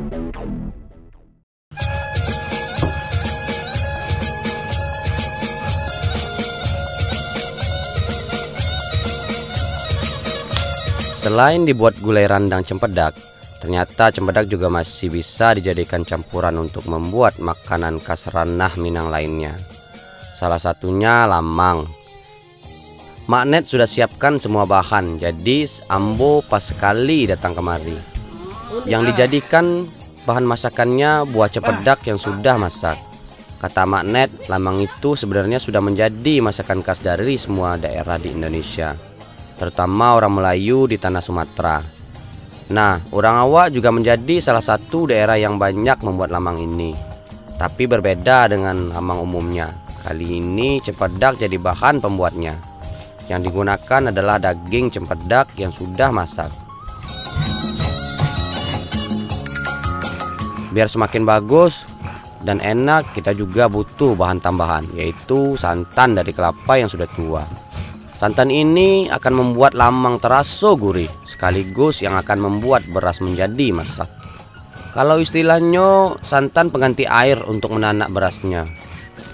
Selain dibuat gulai randang cempedak, ternyata cempedak juga masih bisa dijadikan campuran untuk membuat makanan khas ranah Minang lainnya. Salah satunya lamang. Maknet sudah siapkan semua bahan, jadi Ambo pas sekali datang kemari. Yang dijadikan bahan masakannya buah cempedak yang sudah masak. Kata Maknet, lamang itu sebenarnya sudah menjadi masakan khas dari semua daerah di Indonesia, terutama orang Melayu di tanah Sumatera. Nah, orang Awak juga menjadi salah satu daerah yang banyak membuat lamang ini. Tapi berbeda dengan lamang umumnya. Kali ini cempedak jadi bahan pembuatnya. Yang digunakan adalah daging cempedak yang sudah masak. Biar semakin bagus dan enak, kita juga butuh bahan tambahan, yaitu santan dari kelapa yang sudah tua. Santan ini akan membuat lamang terasa gurih, sekaligus yang akan membuat beras menjadi masak. Kalau istilahnya, santan pengganti air untuk menanak berasnya.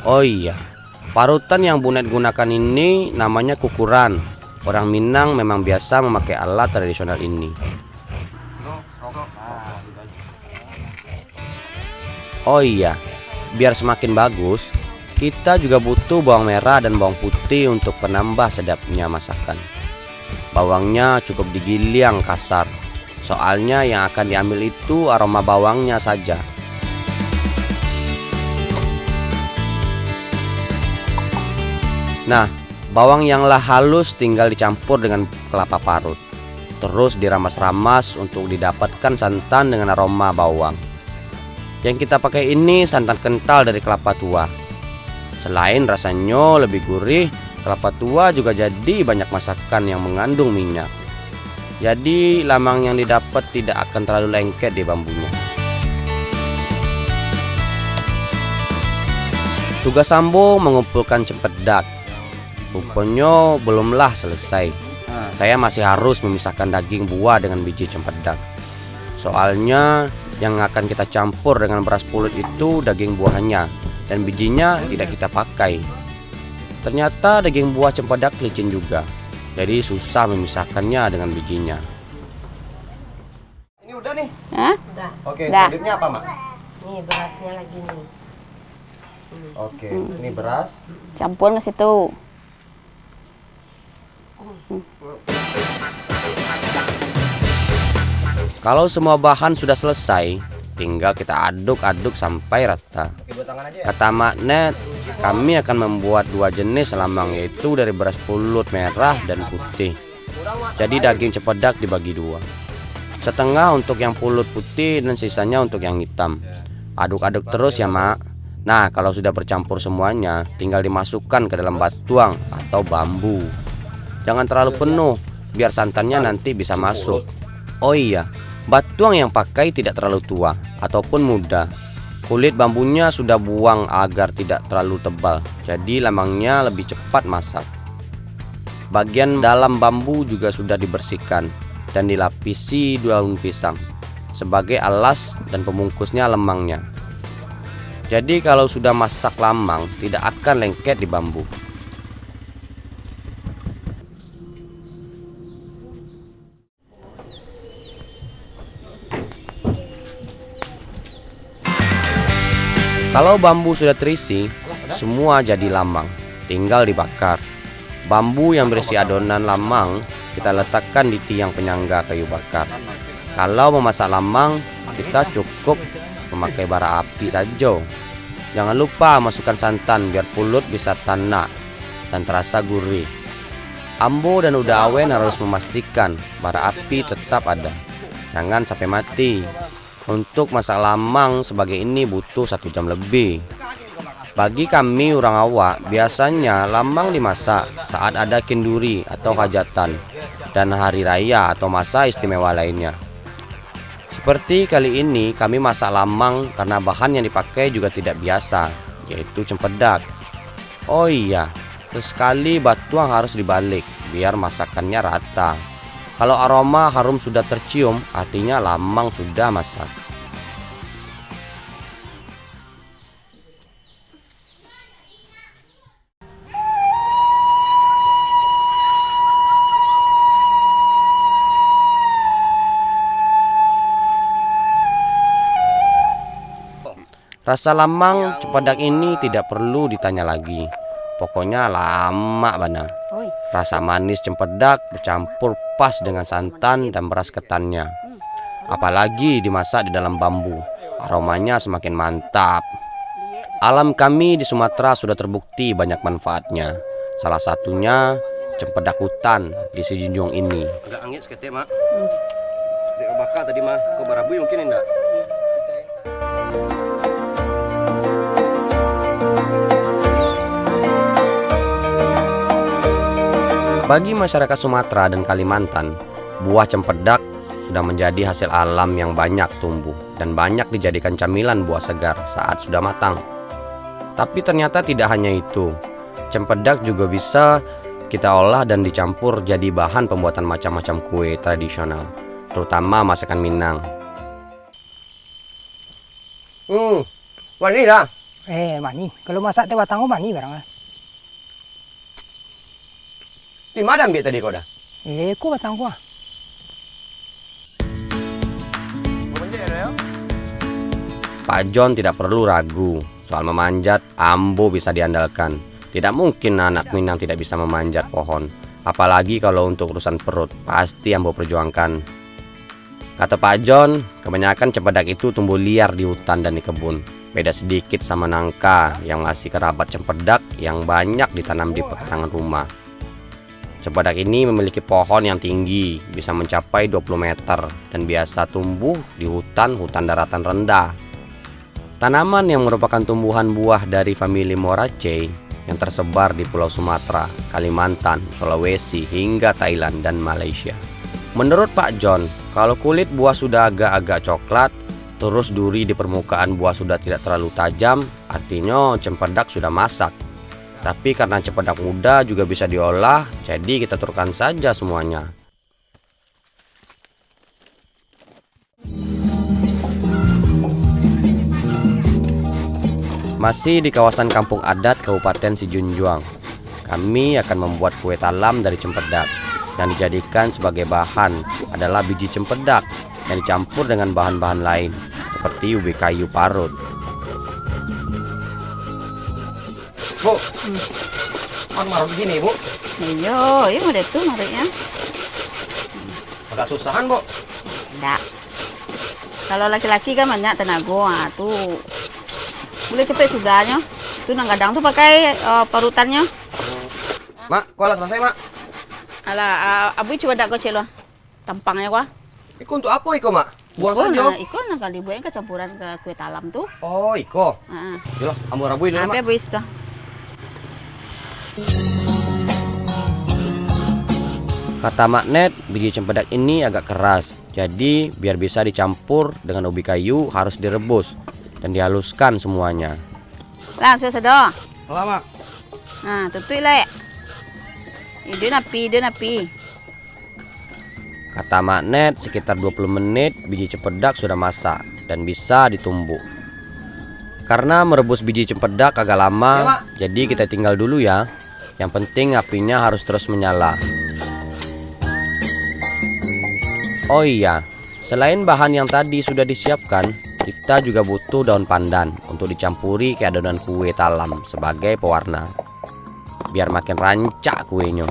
Oh iya, parutan yang Bunet gunakan ini namanya kukuran. Orang Minang memang biasa memakai alat tradisional ini. Oh iya, biar semakin bagus, kita juga butuh bawang merah dan bawang putih untuk penambah sedapnya masakan. Bawangnya cukup digiling kasar, soalnya yang akan diambil itu aroma bawangnya saja. Nah, bawang yang lah halus tinggal dicampur dengan kelapa parut. Terus diramas-ramas untuk didapatkan santan dengan aroma bawang. Yang kita pakai ini santan kental dari kelapa tua. Selain rasanya lebih gurih, kelapa tua juga jadi banyak masakan yang mengandung minyak. Jadi lamang yang didapat tidak akan terlalu lengket di bambunya. Tugas Ambo mengumpulkan cempedak. Rupanya belumlah selesai. Saya masih harus memisahkan daging buah dengan biji cempedak. Soalnya yang akan kita campur dengan beras pulut itu daging buahnya, dan bijinya tidak kita pakai. Ternyata daging buah cempedak licin juga, jadi susah memisahkannya dengan bijinya. Ini udah nih? Hah? Udah. Oke, Udah. selanjutnya apa, Mak? Nih berasnya lagi nih. Oke, ini beras. Campur ke situ. Kalau semua bahan sudah selesai, tinggal kita aduk-aduk sampai rata. Kata Maknet, kami akan membuat dua jenis lamang, yaitu dari beras pulut merah dan putih. Jadi daging cempedak dibagi dua. Setengah untuk yang pulut putih dan sisanya untuk yang hitam. Aduk-aduk terus ya, Mak. Nah, kalau sudah bercampur semuanya, tinggal dimasukkan ke dalam batuang atau bambu. Jangan terlalu penuh, biar santannya nanti bisa masuk. Oh iya, batuang yang pakai tidak terlalu tua ataupun muda. Kulit bambunya sudah buang agar tidak terlalu tebal, jadi lamangnya lebih cepat masak. Bagian dalam bambu juga sudah dibersihkan dan dilapisi daun pisang sebagai alas dan pembungkusnya lemangnya. Jadi kalau sudah masak lamang tidak akan lengket di bambu. Kalau bambu sudah terisi, semua jadi lamang, tinggal dibakar. Bambu yang berisi adonan lamang kita letakkan di tiang penyangga kayu bakar. Kalau memasak lamang, kita cukup memakai bara api saja. Jangan lupa masukkan santan biar pulut bisa tanak dan terasa gurih. Ambo dan Uda Awen harus memastikan bara api tetap ada, jangan sampai mati. Untuk masak lamang sebagai ini butuh 1 jam lebih. Bagi kami orang Awak, biasanya lamang dimasak saat ada kenduri atau hajatan dan hari raya atau masa istimewa lainnya. Seperti kali ini kami masak lamang karena bahan yang dipakai juga tidak biasa, yaitu cempedak. Oh iya, sesekali batuang harus dibalik biar masakannya rata. Kalau aroma harum sudah tercium, artinya lamang sudah masak. Rasa lamang cempedak ini tidak perlu ditanya lagi. Pokoknya lama bana. Rasa manis cempedak bercampur pas dengan santan dan beras ketannya. Apalagi dimasak di dalam bambu, aromanya semakin mantap. Alam kami di Sumatera sudah terbukti banyak manfaatnya. Salah satunya cempedak hutan di Sijunjung ini. Agak angin seketik, Mak. Dek bakar tadi mah, kau barabui mungkin enggak? Bagi masyarakat Sumatera dan Kalimantan, buah cempedak sudah menjadi hasil alam yang banyak tumbuh dan banyak dijadikan camilan buah segar saat sudah matang. Tapi ternyata tidak hanya itu, cempedak juga bisa kita olah dan dicampur jadi bahan pembuatan macam-macam kue tradisional, terutama masakan Minang. Mani dah. Mani. Kalau masak teh batang mani barang. Di mana ambil tadi kau dah? Ku batang ku. Pak John tidak perlu ragu soal memanjat. Ambo bisa diandalkan. Tidak mungkin anak Minang tidak bisa memanjat pohon. Apalagi kalau untuk urusan perut, pasti Ambo perjuangkan. Kata Pak John, kebanyakan cempedak itu tumbuh liar di hutan dan di kebun. Beda sedikit sama nangka yang masih kerabat cempedak yang banyak ditanam di pekarangan rumah. Cempedak ini memiliki pohon yang tinggi, bisa mencapai 20 meter dan biasa tumbuh di hutan daratan rendah. Tanaman yang merupakan tumbuhan buah dari famili Moraceae yang tersebar di Pulau Sumatera, Kalimantan, Sulawesi, hingga Thailand dan Malaysia. Menurut Pak John, kalau kulit buah sudah agak-agak coklat, terus duri di permukaan buah sudah tidak terlalu tajam, artinya cempedak sudah masak. Tapi karena cempedak muda juga bisa diolah, jadi kita turunkan saja semuanya. Masih di kawasan kampung adat Kabupaten Sijunjung, kami akan membuat kue talam dari cempedak. Yang dijadikan sebagai bahan adalah biji cempedak yang dicampur dengan bahan-bahan lain seperti ubi kayu parut. Bu, marah begini, Bu. Iya, iya udah tuh marahnya. Agak susahan, Bu. Enggak. Kalau laki-laki kan banyak tenaga, tuh boleh cepet sudahnya. Tuh nang kadang tuh pakai parutannya. Mak, kau alas selesai, Mak. Alah, abu coba dak kecil loh. Tampangnya gua. Iko untuk apa iko, Mak? Buang saja. Iko nah kali buang kecampuran ke kue talam tuh. Oh, iko. Heeh. Yolah, ambo rabui dulu, Mak. Apa buis tuh? Kata Magnet, biji cempedak ini agak keras. Jadi, biar bisa dicampur dengan ubi kayu harus direbus dan dihaluskan semuanya. Langsung sedih. Lama. Nah, tutup lek. Ide napi. Kata Magnet, sekitar 20 menit biji cempedak sudah masak dan bisa ditumbuk. Karena merebus biji cempedak agak lama, jadi kita tinggal dulu ya. Yang penting apinya harus terus menyala. Oh iya, selain bahan yang tadi sudah disiapkan, kita juga butuh daun pandan untuk dicampuri ke adonan kue talam sebagai pewarna, biar makin rancak kuenya.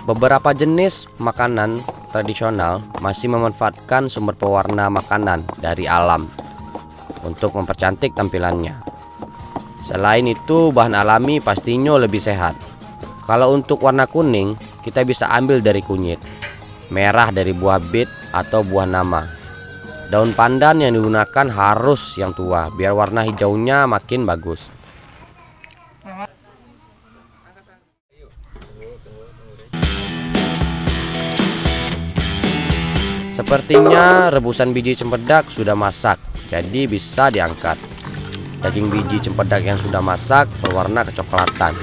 Beberapa jenis makanan tradisional masih memanfaatkan sumber pewarna makanan dari alam untuk mempercantik tampilannya. Selain itu, bahan alami pastinya lebih sehat. Kalau untuk warna kuning, kita bisa ambil dari kunyit, merah dari buah bit atau buah nama. Daun pandan yang digunakan harus yang tua, biar warna hijaunya makin bagus. Sepertinya rebusan biji cempedak sudah masak, jadi bisa diangkat. Daging biji cempedak yang sudah masak berwarna kecoklatan.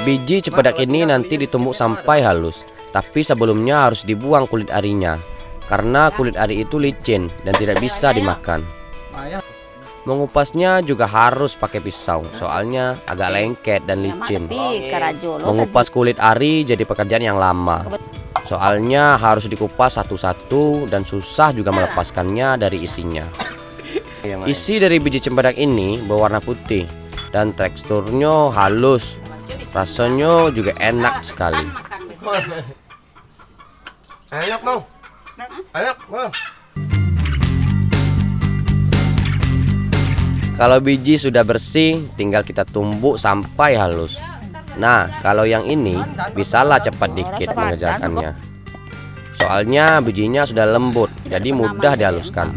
Biji cempedak ini nanti ditumbuk sampai halus, tapi sebelumnya harus dibuang kulit arinya, karena kulit ari itu licin dan tidak bisa dimakan. Mengupasnya juga harus pakai pisau, soalnya agak lengket dan licin. Mengupas kulit ari jadi pekerjaan yang lama, soalnya harus dikupas satu-satu dan susah juga melepaskannya dari isinya. Isi dari biji cempedak ini berwarna putih dan teksturnya halus, rasanya juga enak sekali. Enak bang, enak bang. Kalau biji sudah bersih, tinggal kita tumbuk sampai halus. Nah, kalau yang ini bisalah cepat dikit mengerjakannya. Soalnya bijinya sudah lembut, jadi mudah dihaluskan.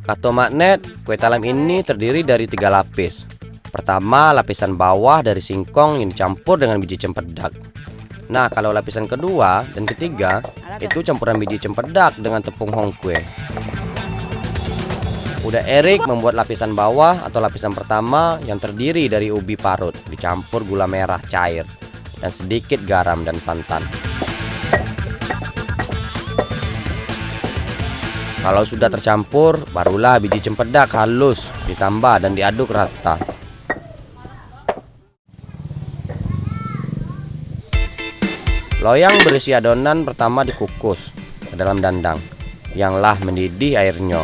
Kato magnet kue talam ini terdiri dari 3 lapis. Pertama, lapisan bawah dari singkong yang dicampur dengan biji cempedak. Nah, kalau lapisan kedua dan ketiga itu campuran biji cempedak dengan tepung hongkwe. Udah Erik membuat lapisan bawah atau lapisan pertama yang terdiri dari ubi parut dicampur gula merah cair dan sedikit garam dan santan. Kalau sudah tercampur, barulah biji cempedak halus ditambah dan diaduk rata. Loyang berisi adonan pertama dikukus ke dalam dandang yang lah mendidih airnya.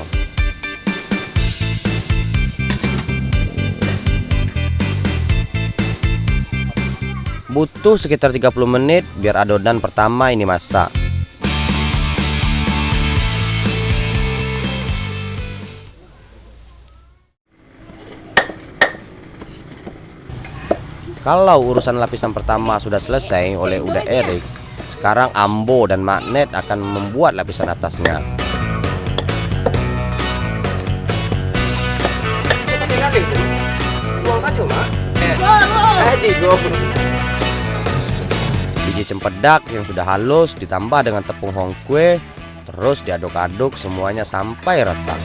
Butuh sekitar 30 menit biar adonan pertama ini masak. Kalau urusan lapisan pertama sudah selesai oleh Uda Erik, sekarang Ambo dan Magnet akan membuat lapisan atasnya. Biji cempedak yang sudah halus ditambah dengan tepung hongkwe, terus diaduk-aduk semuanya sampai rata.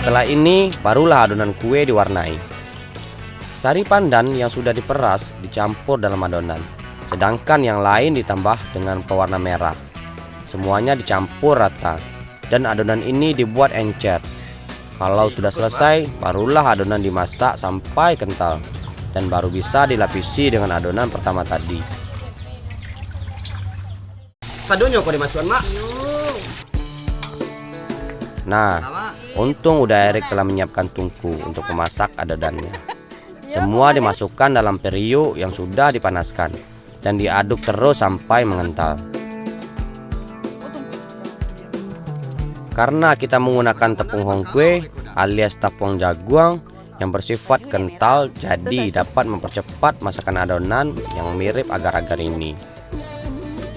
Setelah ini, barulah adonan kue diwarnai. Sari pandan yang sudah diperas dicampur dalam adonan, sedangkan yang lain ditambah dengan pewarna merah. Semuanya dicampur rata, dan adonan ini dibuat encer. Kalau sudah selesai, barulah adonan dimasak sampai kental, dan baru bisa dilapisi dengan adonan pertama tadi. Sadonya kok dimasukkan mak? Nah, untung udah Erik telah menyiapkan tungku untuk memasak adonannya. Semua dimasukkan dalam periuk yang sudah dipanaskan dan diaduk terus sampai mengental. Karena kita menggunakan tepung hongkwe alias tepung jaguang yang bersifat kental, jadi dapat mempercepat masakan adonan yang mirip agar-agar ini.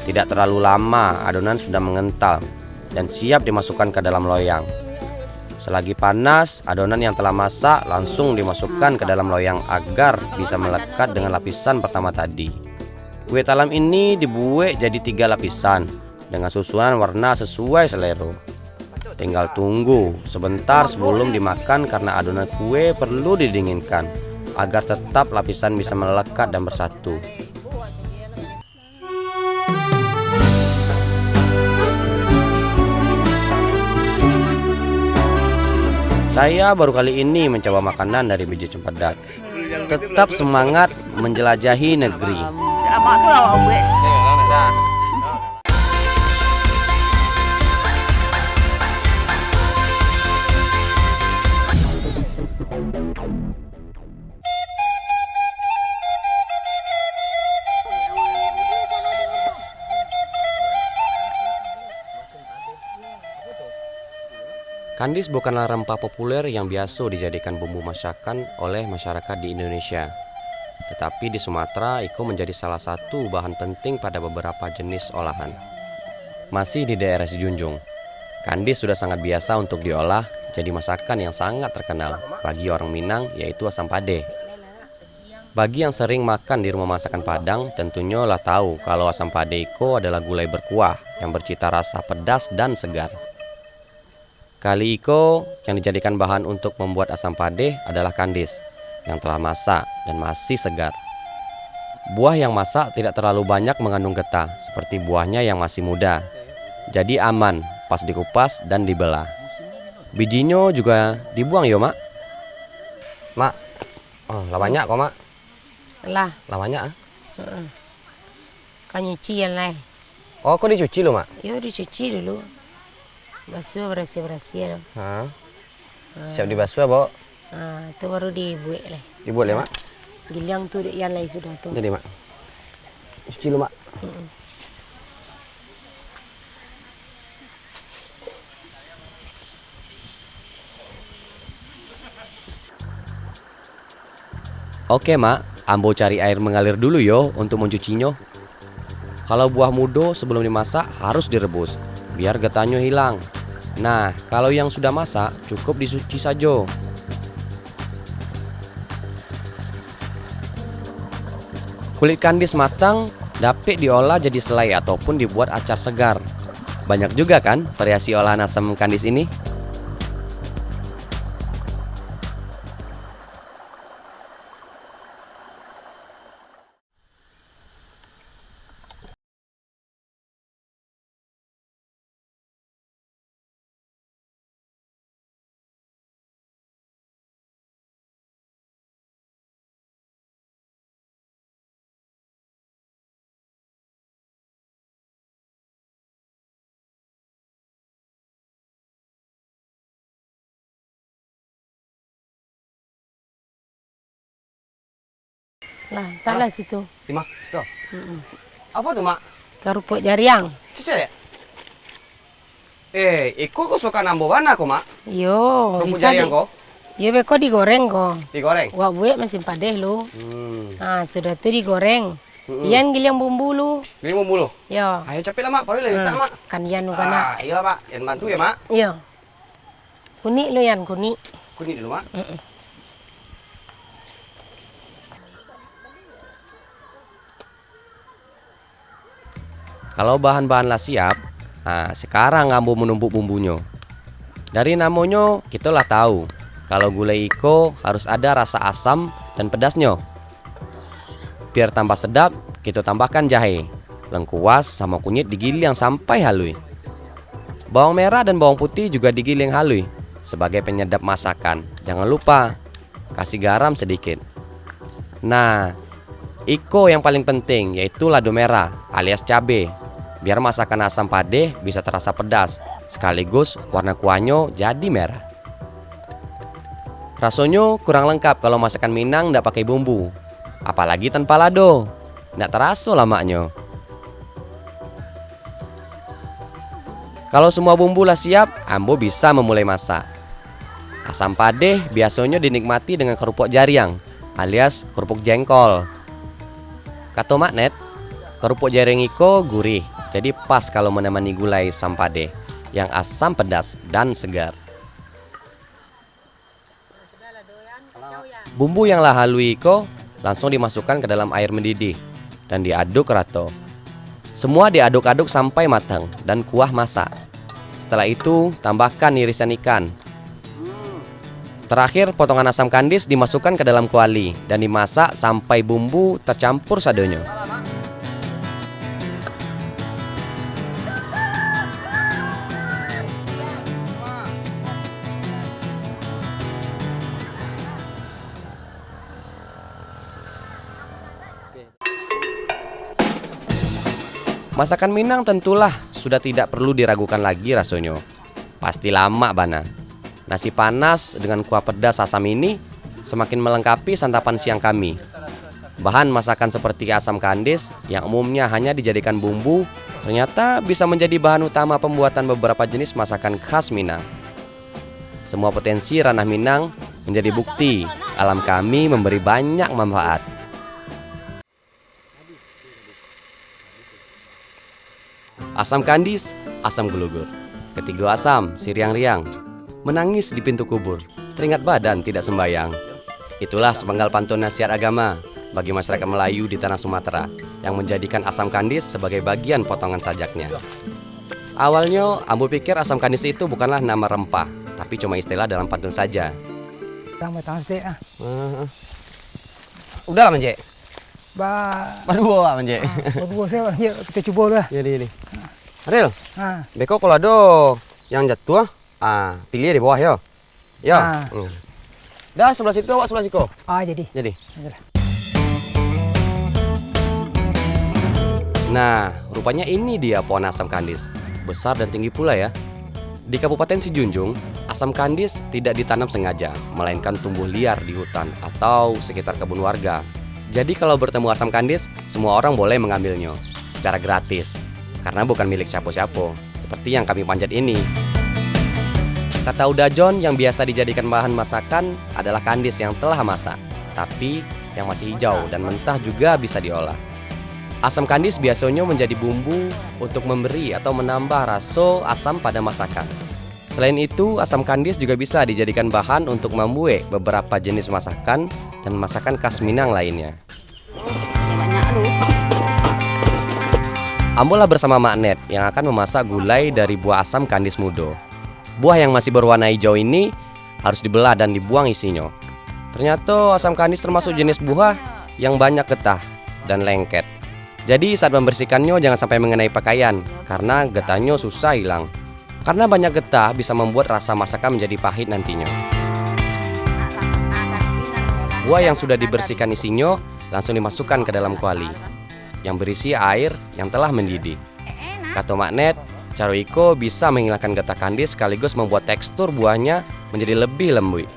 Tidak terlalu lama adonan sudah mengental dan siap dimasukkan ke dalam loyang. Selagi panas, adonan yang telah masak langsung dimasukkan ke dalam loyang agar bisa melekat dengan lapisan pertama tadi. Kue talam ini dibuat jadi 3 lapisan dengan susunan warna sesuai selera. Tinggal tunggu sebentar sebelum dimakan karena adonan kue perlu didinginkan agar tetap lapisan bisa melekat dan bersatu. Saya baru kali ini mencoba makanan dari biji cempedak. Tetap semangat menjelajahi negeri. Kandis bukanlah rempah populer yang biasa dijadikan bumbu masakan oleh masyarakat di Indonesia. Tetapi di Sumatera, iko menjadi salah satu bahan penting pada beberapa jenis olahan. Masih di daerah Sijunjung, kandis sudah sangat biasa untuk diolah jadi masakan yang sangat terkenal bagi orang Minang, yaitu asam pade. Bagi yang sering makan di rumah masakan Padang, tentunya lah tahu kalau asam pade iko adalah gulai berkuah yang bercita rasa pedas dan segar. Kali iko yang dijadikan bahan untuk membuat asam padeh adalah kandis yang telah masak dan masih segar. Buah yang masak tidak terlalu banyak mengandung getah seperti buahnya yang masih muda. Jadi aman pas dikupas dan dibelah. Bijinya juga dibuang yo, Mak. Mak, oh lah banyak kok, Mak. Lah, Lah banyak ah. kau nyuci yang lain. Oh, kok dicuci lo, Mak? Yo dicuci dulu. Basuh bersih-bersih. Hah? Siap dibasuh, Bo. Itu baru dibuat lah. Dibuat ya, Mak. Gilang tuh yang lain sudah tuh. Jadi, Mak. Cuci lo, Mak. Oke, Mak. Ambo cari air mengalir dulu yo untuk mencucinya. Kalau buah mudo sebelum dimasak harus direbus biar getahnya hilang. Nah, kalau yang sudah masak cukup disuci saja. Kulit kandis matang dapat diolah jadi selai ataupun dibuat acar segar. Banyak juga kan variasi olahan asam kandis ini? Lah, taklah situ. Di mak, situ. Apa tuh, Mak? Kerupuk jariang. Cuci ya? Iko kok suka nambah warna kok, Mak? Yo, Kerupuk bisa jariang kok? Yo, beko digoreng kok. Digoreng? Wah, buat masih padeh lu. Sudah tuh digoreng. Iyan gilang bumbu lu. Ini mau bulu. Yo. Ayo cepet lah, Mak. Paling lagi tak, Mak. Kan yan lu kana. Iya lah, Mak. Yang bantu ya, Mak. Yo. Kunik lu yan, kunik. Kuning dulu, Mak. Kalau bahan-bahanlah siap, nah sekarang ambo menumbuk bumbunya. Dari namanya kita lah tahu kalau gulai iko harus ada rasa asam dan pedasnya. Biar tambah sedap, kita tambahkan jahe, lengkuas sama kunyit digiling sampai halus. Bawang merah dan bawang putih juga digiling halus sebagai penyedap masakan. Jangan lupa kasih garam sedikit. Nah, iko yang paling penting yaitu lado merah alias cabe. Biar masakan asam padeh bisa terasa pedas, sekaligus warna kuahnya jadi merah. Rasanya kurang lengkap kalau masakan Minang ndak pakai bumbu, apalagi tanpa lado, ndak terasa lamaknya. Kalau semua bumbu lah siap, ambo bisa memulai masak. Asam padeh biasanya dinikmati dengan kerupuk jariang alias kerupuk jengkol. Kata Maknet, kerupuk jariang iko gurih. Jadi pas kalau menemani gulai sampade yang asam pedas dan segar. Bumbu yang lah halui iko langsung dimasukkan ke dalam air mendidih dan diaduk rata. Semua diaduk-aduk sampai matang dan kuah masak. Setelah itu tambahkan irisan ikan. Terakhir potongan asam kandis dimasukkan ke dalam kuali dan dimasak sampai bumbu tercampur sadonya. Masakan Minang tentulah sudah tidak perlu diragukan lagi rasanya. Pasti lama bana. Nasi panas dengan kuah pedas asam ini semakin melengkapi santapan siang kami. Bahan masakan seperti asam kandis yang umumnya hanya dijadikan bumbu ternyata bisa menjadi bahan utama pembuatan beberapa jenis masakan khas Minang. Semua potensi ranah Minang menjadi bukti alam kami memberi banyak manfaat. Asam kandis, asam gelugur. Ketiga asam, siriang-riang. Menangis di pintu kubur, teringat badan tidak sembayang. Itulah sepenggal pantun nasihat agama bagi masyarakat Melayu di tanah Sumatera yang menjadikan asam kandis sebagai bagian potongan sajaknya. Awalnya, Ambo pikir asam kandis itu bukanlah nama rempah, tapi cuma istilah dalam pantun saja. Tang sete ah. Udah lah Manje. Ba Berdua Manje. berdua saya yuk kita coba dulu lah. Jadi. Adil, Ah. beko kalau ada yang jatuh, pilih di bawah ya. Ya. Ah. Dah sebelah situ, awak sebelah situ. Ah jadi. Jadi. Nah, rupanya ini dia pohon asam kandis. Besar dan tinggi pula ya. Di Kabupaten Sijunjung, asam kandis tidak ditanam sengaja, melainkan tumbuh liar di hutan atau sekitar kebun warga. Jadi kalau bertemu asam kandis, semua orang boleh mengambilnya secara gratis. Karena bukan milik siapa-siapa, seperti yang kami panjat ini. Kata udajon yang biasa dijadikan bahan masakan adalah kandis yang telah masak, tapi yang masih hijau dan mentah juga bisa diolah. Asam kandis biasanya menjadi bumbu untuk memberi atau menambah rasa asam pada masakan. Selain itu, asam kandis juga bisa dijadikan bahan untuk membuat beberapa jenis masakan dan masakan khas Minang lainnya. Banyak lu. Ambolah bersama Mak Net yang akan memasak gulai dari buah asam kandis muda. Buah yang masih berwarna hijau ini harus dibelah dan dibuang isinya. Ternyata asam kandis termasuk jenis buah yang banyak getah dan lengket. Jadi saat membersihkannya jangan sampai mengenai pakaian, karena getahnya susah hilang. Karena banyak getah bisa membuat rasa masakan menjadi pahit nantinya. Buah yang sudah dibersihkan isinya langsung dimasukkan ke dalam kuali yang berisi air yang telah mendidih. Kata Mak Net, cara iko bisa menghilangkan getah kandis sekaligus membuat tekstur buahnya menjadi lebih lembut.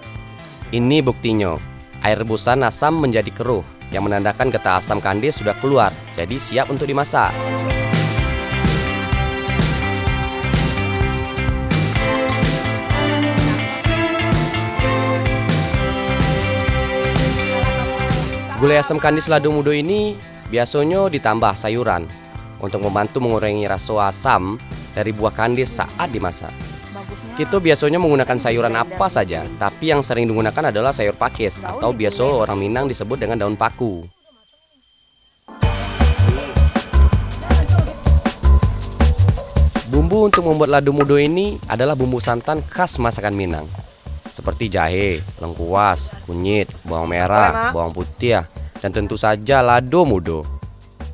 Ini buktinya, air rebusan asam menjadi keruh, yang menandakan getah asam kandis sudah keluar, jadi siap untuk dimasak. Gulai asam kandis lado mudo ini biasanya ditambah sayuran untuk membantu mengurangi rasa asam dari buah kandis saat dimasak. Kita biasanya menggunakan sayuran apa saja, tapi yang sering digunakan adalah sayur pakis atau biasa orang Minang disebut dengan daun paku. Bumbu untuk membuat lado mudo ini adalah bumbu santan khas masakan Minang, seperti jahe, lengkuas, kunyit, bawang merah, bawang putih, dan tentu saja lado mudo.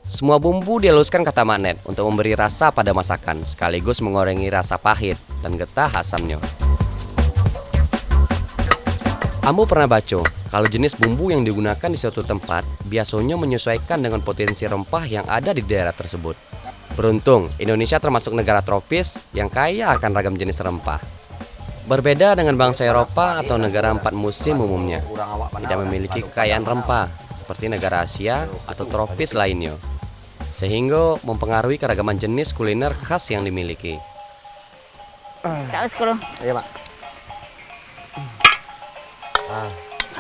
Semua bumbu dihaluskan kata Mak Net untuk memberi rasa pada masakan, sekaligus mengurangi rasa pahit dan getah asamnya. Ambo pernah baca kalau jenis bumbu yang digunakan di suatu tempat biasanya menyesuaikan dengan potensi rempah yang ada di daerah tersebut. Beruntung, Indonesia termasuk negara tropis yang kaya akan ragam jenis rempah. Berbeda dengan bangsa Eropa atau negara 4 musim umumnya, tidak memiliki kekayaan rempah seperti negara Asia atau tropis lainnya, sehingga mempengaruhi keragaman jenis kuliner khas yang dimiliki. Tak sekolah. Iya, Pak.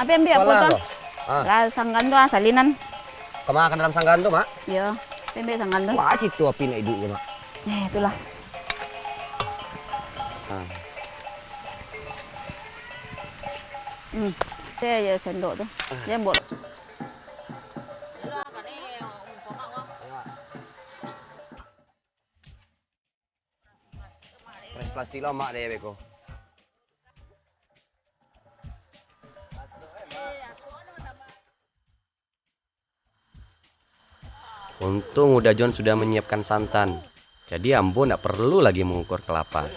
Apa yang biar potong? Lah sanggan tu salinan. Kemakan dalam sanggan tuh, Mak. Ya, tempe sanggan tu. Wah, situ api nak hidup, Mak. Itulah. Saya ya sendok tu. Dia buat. Fresh plastik lo, Mak deh, beko. Untung udah John sudah menyiapkan santan, jadi Ambo tidak perlu lagi mengukur kelapa.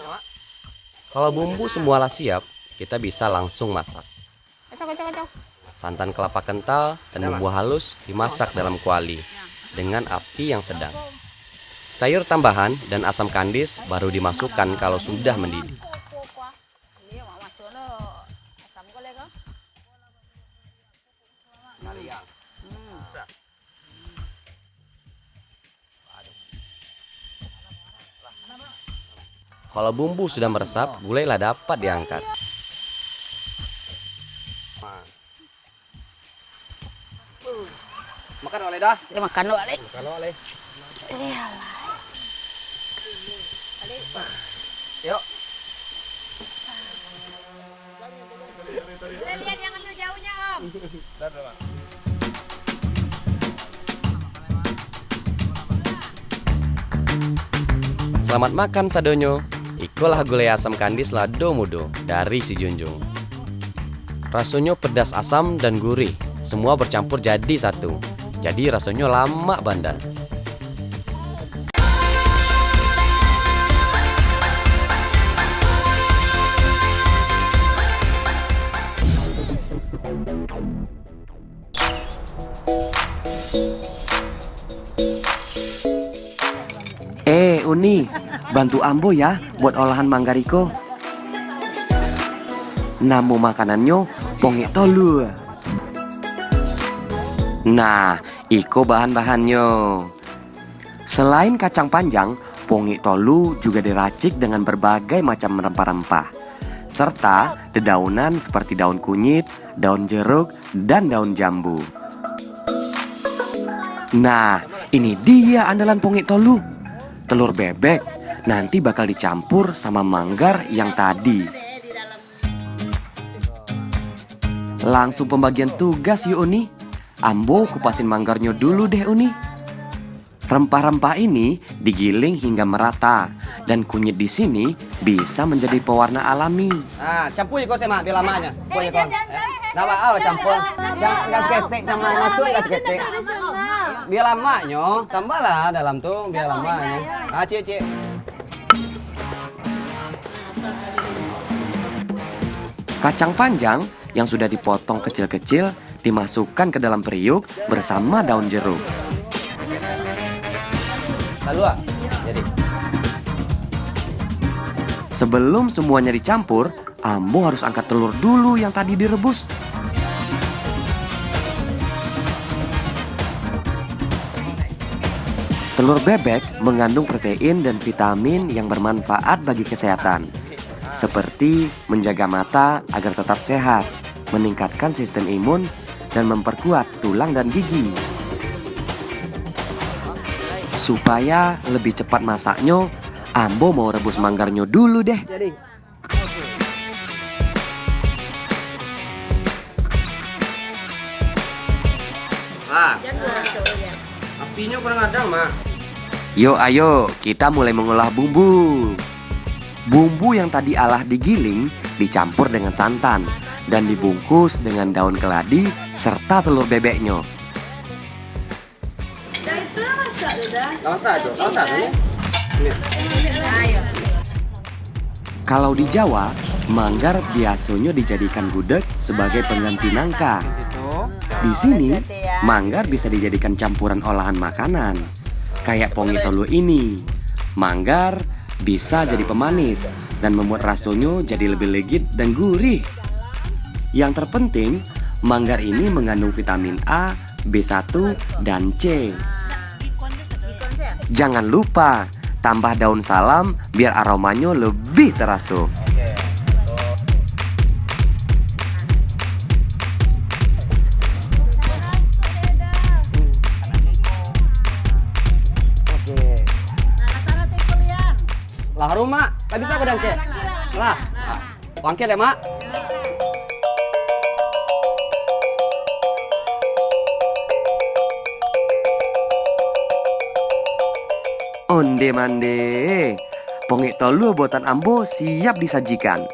Kalau bumbu semualah siap, kita bisa langsung masak. Kacau. Santan kelapa kental dan bumbu halus dimasak dalam kuali dengan api yang sedang. Sayur tambahan dan asam kandis baru dimasukkan kalau sudah mendidih. Kalau bumbu sudah meresap, gulailah dapat diangkat. Makan oleh dah. Dia makan dulu, Alek. Makan oleh. Yuk. Lihat jangan jauhnya, Om. Selamat makan sadonyo. Ikolah gulai asam kandis lado mudo dari si Junjung. Rasanya pedas asam dan gurih. Semua bercampur jadi satu. Jadi rasanya lama bandar. Uni, bantu Ambo ya buat olahan manggariko. Nama makanannya pongi tolu. Nah, iko bahan-bahannya. Selain kacang panjang, pongi tolu juga diracik dengan berbagai macam rempah-rempah, serta dedaunan seperti daun kunyit, daun jeruk, dan daun jambu. Nah, ini dia andalan pongi tolu. Telur bebek nanti bakal dicampur sama manggar yang tadi. Langsung pembagian tugas yuk Uni. Ambo kupasin manggarnya dulu deh Uni. Rempah-rempah ini digiling hingga merata dan kunyit di sini bisa menjadi pewarna alami. Ah, campur kok sama biar lamanya. Kok ya Nama campur. Jangan enggak seketik, jangan masuk enggak seketik. Biar lamanya, tambahlah dalam tuh biar lamanya. Ah, Cik. Kacang panjang yang sudah dipotong kecil-kecil dimasukkan ke dalam periuk bersama daun jeruk. Lalu jadi. Sebelum semuanya dicampur, Ambo harus angkat telur dulu yang tadi direbus. Telur bebek mengandung protein dan vitamin yang bermanfaat bagi kesehatan, seperti menjaga mata agar tetap sehat, meningkatkan sistem imun, dan memperkuat tulang dan gigi. Supaya lebih cepat masaknya, Ambo mau rebus manggarnya dulu deh. Apinya kurang ada, Mak. Yuk ayo, kita mulai mengolah bumbu. Bumbu yang tadi alah digiling dicampur dengan santan dan dibungkus dengan daun keladi serta telur bebeknya. Kalau di Jawa, manggar biasanya dijadikan gudeg sebagai pengganti nangka. Di sini, manggar bisa dijadikan campuran olahan makanan. Kayak pongi tolu ini. Manggar bisa jadi pemanis dan membuat rasanya jadi lebih legit dan gurih. Yang terpenting, manggar ini mengandung vitamin A, B1, dan C. Jangan lupa tambah daun salam biar aromanya lebih terasa. Lah harum, Mak. Tak bisa aku dangke. Lah. Wangkit ya, Mak. Onde mande, pongi tolu buatan Ambo siap disajikan.